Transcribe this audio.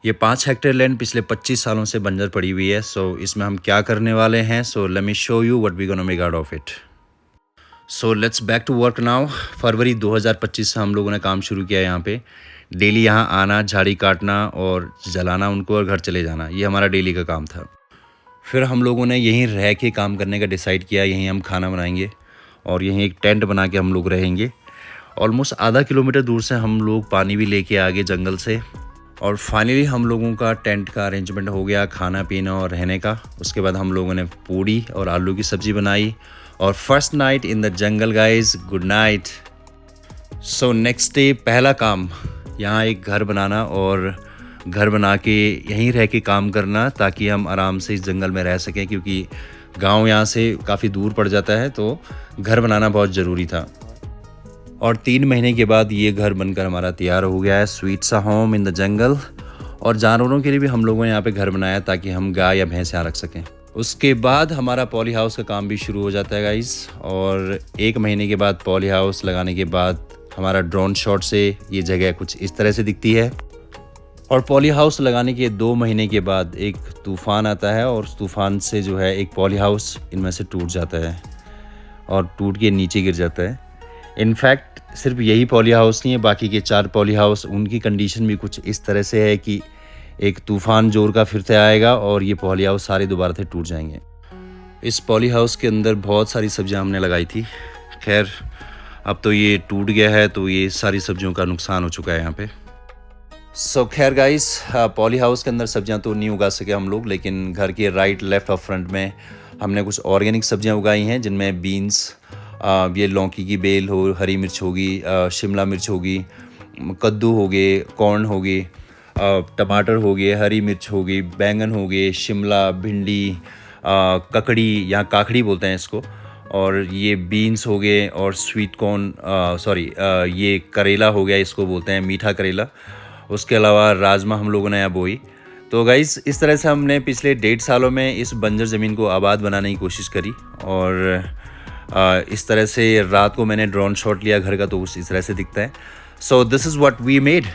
ये 5 hectare land पिछले 25 सालों से बंजर पड़ी हुई है। सो इसमें हम क्या करने वाले हैं, so let me show you what we gonna make out of it. So let's back to work now. फरवरी 2025 से हम लोगों ने काम शुरू किया यहाँ पे। डेली यहाँ आना, झाड़ी काटना और जलाना उनको और घर चले जाना, ये हमारा डेली का काम था। फिर हम लोगों ने यहीं रह के काम करने का डिसाइड किया। यहीं हम खाना बनाएंगे और यहीं एक टेंट बना के हम लोग रहेंगे। ऑलमोस्ट आधा किलोमीटर दूर से हम लोग पानी भी लेके आ गए जंगल से। और फाइनली हम लोगों का टेंट का अरेंजमेंट हो गया, खाना पीना और रहने का। उसके बाद हम लोगों ने पूड़ी और आलू की सब्ज़ी बनाई। और first night in the jungle guys, good night. So next day पहला काम यहाँ एक घर बनाना और घर बना के यहीं रह के काम करना, ताकि हम आराम से इस जंगल में रह सकें, क्योंकि गांव यहाँ से काफ़ी दूर पड़ जाता है, तो घर बनाना बहुत ज़रूरी था। और 3 महीने के बाद ये घर बनकर हमारा तैयार हो गया है, स्वीट सा होम इन द जंगल। और जानवरों के लिए भी हम लोगों ने यहाँ पे घर बनाया ताकि हम गाय या भैंस यहाँ रख सकें। उसके बाद हमारा पॉली हाउस का काम भी शुरू हो जाता है गाइस। और 1 महीने के बाद पॉली हाउस लगाने के बाद हमारा ड्रोन शॉट से ये जगह कुछ इस तरह से दिखती है। और पॉली हाउस लगाने के 2 महीने के बाद एक तूफ़ान आता है और उस तूफ़ान से जो है एक पॉली हाउस इनमें से टूट जाता है और टूट के नीचे गिर जाता है। इनफैक्ट सिर्फ यही पॉली हाउस नहीं है, बाकी के 4 पॉली हाउस उनकी कंडीशन भी कुछ इस तरह से है कि एक तूफ़ान जोर का फिर से आएगा और ये पॉली हाउस सारे दोबारा से टूट जाएंगे। इस पॉली हाउस के अंदर बहुत सारी सब्जियां हमने लगाई थी। खैर अब तो ये टूट गया है, तो ये सारी सब्जियों का नुकसान हो चुका है यहाँ पे। सो खैर गाइस, पॉली हाउस के अंदर सब्जियां तो नहीं उगा सके हम लोग, लेकिन घर के राइट, लेफ्ट और फ्रंट में हमने कुछ ऑर्गेनिक सब्जियां उगाई हैं, जिनमें बीन्स, ये लौकी की बेल हो, हरी मिर्च होगी, शिमला मिर्च होगी, कद्दू हो गए, कॉर्न हो गए, टमाटर हो गए, हरी मिर्च हो गई, बैंगन हो गए, शिमला, भिंडी, ककड़ी, यहाँ काखड़ी बोलते हैं इसको, और ये बीन्स हो गए, और स्वीट कॉर्न, ये करेला हो गया, इसको बोलते हैं मीठा करेला। उसके अलावा राजमा हम लोगों ने यहाँ बोई। तो गाइस इस तरह से हमने पिछले 1.5 सालों में इस बंजर ज़मीन को आबाद बनाने की कोशिश करी। और इस तरह से रात को मैंने ड्रोन शॉट लिया घर का, तो उस इस तरह से दिखता है। So this is what we made.